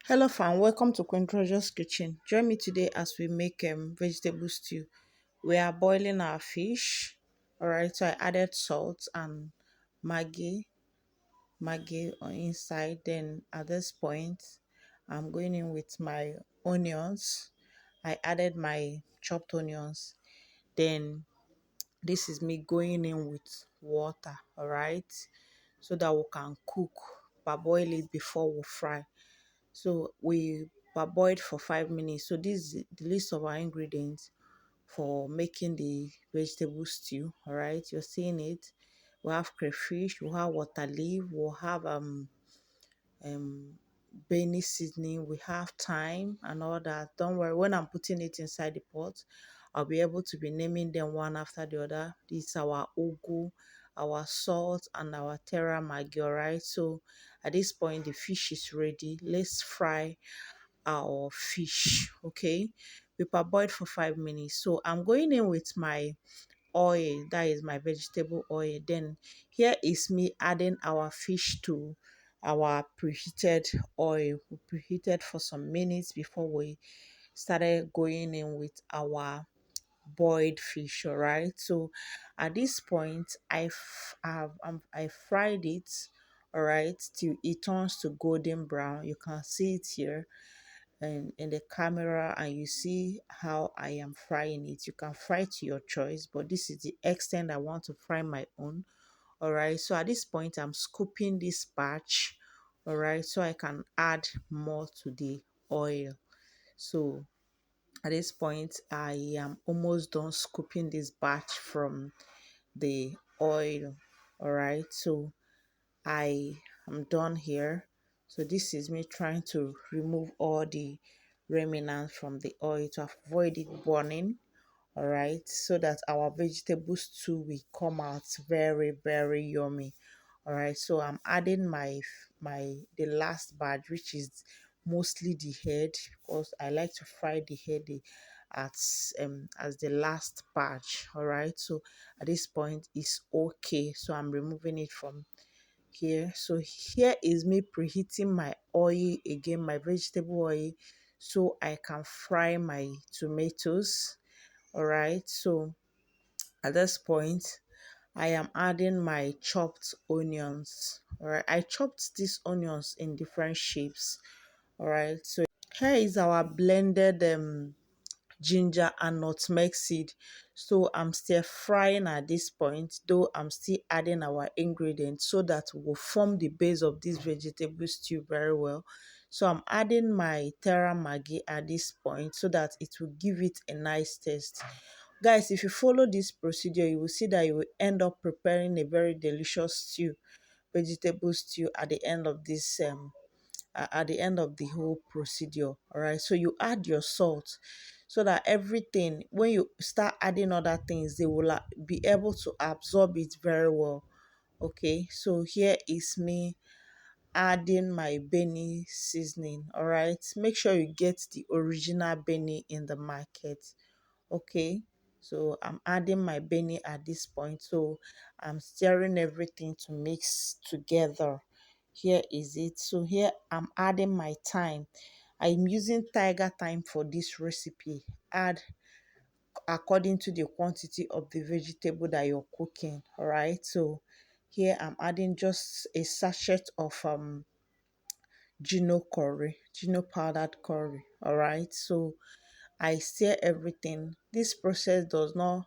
Hello fam, welcome to Quintrojo's kitchen. Join me today as we make vegetable stew. We are boiling our fish. Alright, so I added salt and Maggie, Maggie on inside. Then at this point, I'm going in with my onions. I added my chopped onions. Then this is me going in with water, alright, so that we can cook, parboil it before we fry. So we parboiled for 5 minutes. So this is the list of our ingredients for making the vegetable stew. All right, you're seeing it. We have crayfish, we have water leaf, we have um Benny seasoning, we have thyme and all that. Don't worry, when I'm putting it inside the pot, I'll be able to be naming them one after the other. This is our ugu, our salt, and our terra Maggi. All right, so at this point the fish is ready. Let's fry our fish. Okay, we parboiled for 5 minutes. So I'm going in with my oil, that is my vegetable oil. Then here is me adding our fish to our preheated oil. We preheated for some minutes before we started going in with our boiled fish. All right, so at this point I fried it, all right, till it turns to golden brown. You can see it here in the camera, and you see how I am frying it. You can fry to your choice, but this is the extent I want to fry my own. All right, so at this point I'm scooping this batch, all right, so I can add more to the oil. So at this point I am almost done scooping this batch from the oil. All right, so I am done here. So this is me trying to remove all the remnants from the oil to avoid it burning. All right, so that our vegetable stew will come out very yummy. All right, so I'm adding my the last batch, which is mostly the head, because I like to fry the head as the last batch. All right, so at this point it's okay, so I'm removing it from here. So here is me preheating my oil again, my vegetable oil, so I can fry my tomatoes. All right, so at this point I am adding my chopped onions. All right, I chopped these onions in different shapes. All right, so here is our blended ginger and nutmeg seed. So I'm still frying at this point, though I'm still adding our ingredients so that will form the base of this vegetable stew very well. So I'm adding my terra Maggi at this point so that it will give it a nice taste. Guys, if you follow this procedure, you will see that you will end up preparing a very delicious stew, vegetable stew, at the end of this at the end of the whole procedure. All right, so you add your salt so that everything, when you start adding other things, they will be able to absorb it very well. Okay, so here is me adding my Benny seasoning. All right, make sure you get the original Benny in the market. Okay, so I'm adding my Benny at this point, so I'm stirring everything to mix together. Here is it. So here I'm adding my thyme. I'm using tiger thyme for this recipe. Add according to the quantity of the vegetable that you're cooking. All right, so here I'm adding just a sachet of gino powdered curry. All right, so I stir everything. This process does not,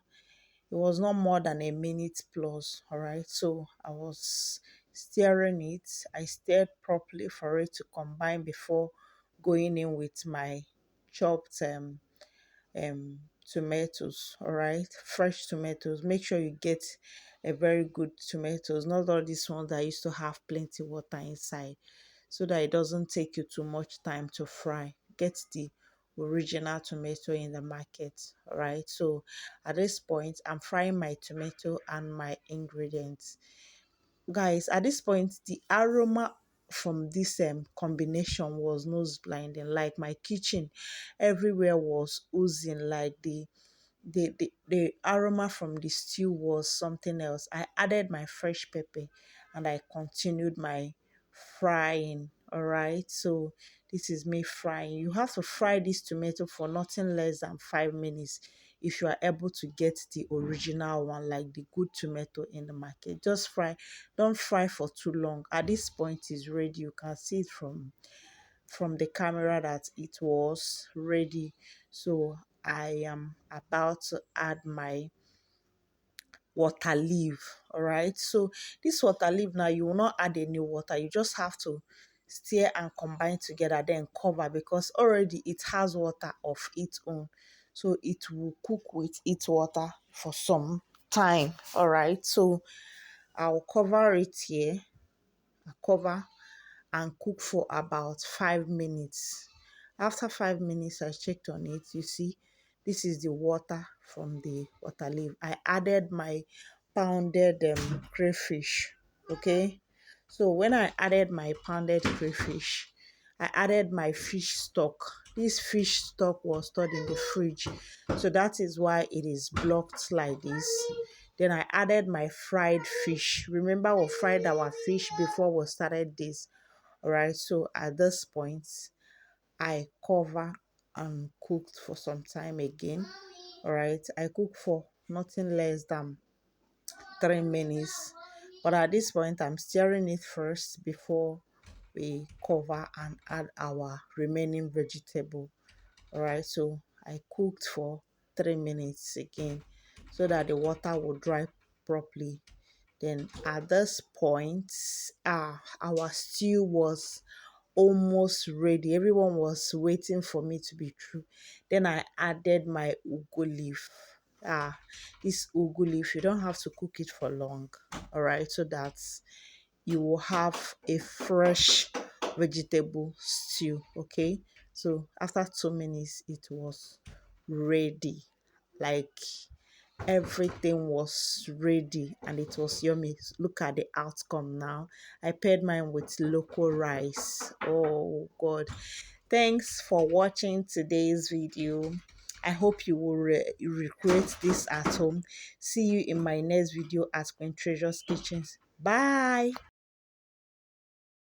it was not more than a minute plus. All right, so I was stirring it. I stirred properly for it to combine before going in with my chopped tomatoes. All right, fresh tomatoes. Make sure you get a very good tomatoes, not all these ones that used to have plenty water inside, so that it doesn't take you too much time to fry. Get the original tomato in the market. All right, so at this point I'm frying my tomato and my ingredients. Guys, at this point the aroma from this combination was nose blinding. Like my kitchen everywhere was oozing, like the aroma from the stew was something else. I added my fresh pepper and I continued my frying. All right, so This is me frying. You have to fry this tomato for nothing less than 5 minutes if you are able to get the original one, like the good tomato in the market. Just fry, don't fry for too long. At this point it's ready. You can see it from the camera that it was ready. So I am about to add my water leaf. All right, so this water leaf, now you will not add any water, you just have to stir and combine together, then cover, because already it has water of its own, so it will cook with its water for some time. All right, so I'll cover it here. I cover and cook for about 5 minutes. After 5 minutes, I checked on it. You see, this is the water from the water leaf. I added my pounded crayfish. Okay, so when I added my pounded crayfish, I added my fish stock. This fish stock was stored in the fridge, so that is why it is blocked like this. Then I added my fried fish. Remember, we fried our fish before we started this. All right, so at this point I cover and cooked for some time again. All right, I cook for nothing less than 3 minutes, but at this point I'm stirring it first before we cover and add our remaining vegetable. All right, so I cooked for 3 minutes again so that the water will dry properly. Then at this point, our stew was almost ready. Everyone was waiting for me to be through. Then I added my ugu leaf. This ugu leaf, you don't have to cook it for long. All right, so that you will have a fresh vegetable stew. Okay, so after 2 minutes, it was ready. Like, everything was ready and it was yummy. Look at the outcome now. I paired mine with local rice. Oh god, thanks for watching today's video. I hope you will recreate this at home. See you in my next video at Queen Treasure's Kitchens. Bye.